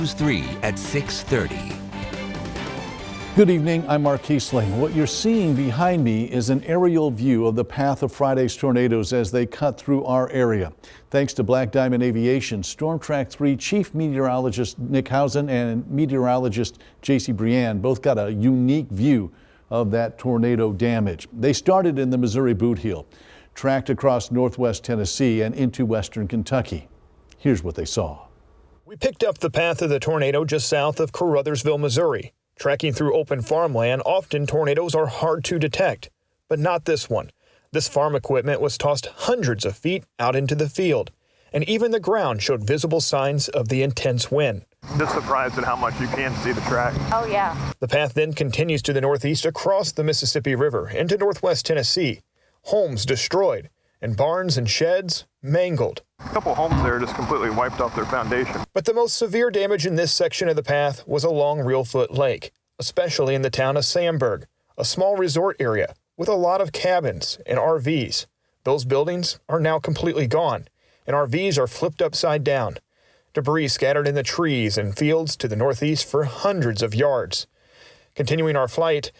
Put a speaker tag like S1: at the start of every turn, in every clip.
S1: News 3 at 6:30.
S2: Good evening, I'm Mark Kiesling. What you're seeing behind me is an aerial view of the path of Friday's tornadoes as they cut through our area. Thanks to Black Diamond Aviation, Storm Track 3 Chief Meteorologist Nick Hausen and Meteorologist J.C. Briand both got a unique view of that tornado damage. They started in the Missouri Boot Heel, tracked across northwest Tennessee and into western Kentucky. Here's what they saw.
S3: We picked up the path of the tornado just south of Caruthersville, Missouri. Tracking through open farmland, often tornadoes are hard to detect, but not this one. This farm equipment was tossed hundreds of feet out into the field, and even the ground showed visible signs of the intense wind.
S4: Just surprised at how much you can see the track.
S5: Oh, yeah.
S3: The path then continues to the northeast across the Mississippi River into northwest Tennessee. Homes destroyed, and barns and sheds mangled.
S4: A couple homes there just completely wiped off their foundation.
S3: But the most severe damage in this section of the path was along Reelfoot Lake, especially in the town of Samburg, a small resort area with a lot of cabins and RVs. Those buildings are now completely gone, and RVs are flipped upside down. Debris scattered in the trees and fields to the northeast for hundreds of yards. Continuing our flight,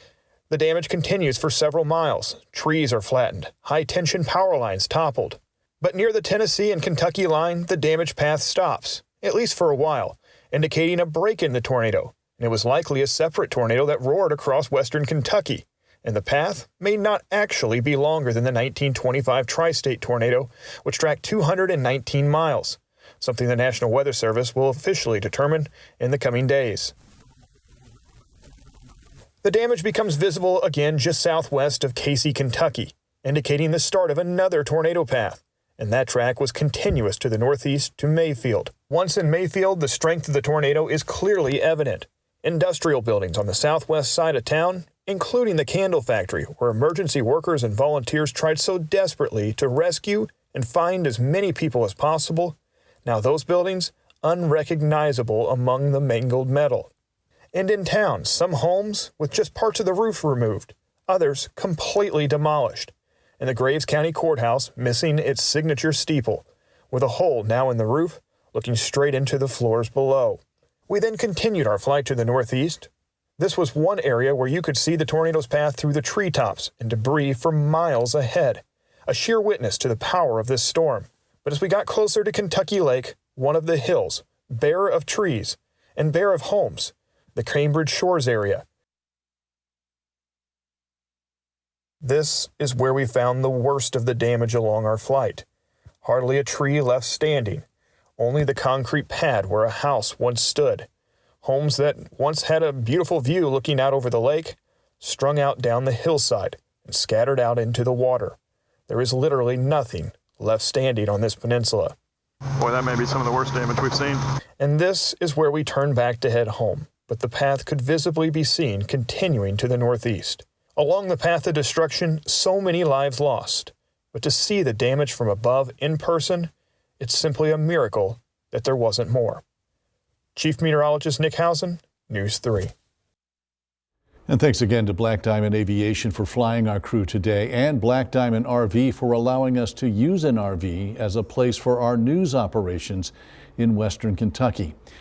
S3: the damage continues for several miles. Trees are flattened, high-tension power lines toppled. But near the Tennessee and Kentucky line, the damage path stops, at least for a while, indicating a break in the tornado. And it was likely a separate tornado that roared across western Kentucky. And the path may not actually be longer than the 1925 Tri-State tornado, which tracked 219 miles, something the National Weather Service will officially determine in the coming days. The damage becomes visible again just southwest of Casey, Kentucky, indicating the start of another tornado path. And that track was continuous to the northeast to Mayfield. Once in Mayfield, the strength of the tornado is clearly evident. Industrial buildings on the southwest side of town, including the candle factory, where emergency workers and volunteers tried so desperately to rescue and find as many people as possible. Now those buildings unrecognizable among the mangled metal. And in town, some homes with just parts of the roof removed, others completely demolished. And the Graves County Courthouse missing its signature steeple, with a hole now in the roof looking straight into the floors below. We then continued our flight to the northeast. This was one area where you could see the tornado's path through the treetops and debris for miles ahead, a sheer witness to the power of this storm. But as we got closer to Kentucky Lake, one of the hills, bare of trees and bare of homes, the Cambridge Shores area. This is where we found the worst of the damage along our flight. Hardly a tree left standing, only the concrete pad where a house once stood. Homes that once had a beautiful view looking out over the lake, strung out down the hillside and scattered out into the water. There is literally nothing left standing on this peninsula.
S4: Boy, that may be some of the worst damage we've seen.
S3: And this is where we turn back to head home, but the path could visibly be seen continuing to the northeast. Along the path of destruction, so many lives lost. But to see the damage from above in person, it's simply a miracle that there wasn't more. Chief Meteorologist Nick Hausen, News 3.
S2: And thanks again to Black Diamond Aviation for flying our crew today, and Black Diamond RV for allowing us to use an RV as a place for our news operations in western Kentucky.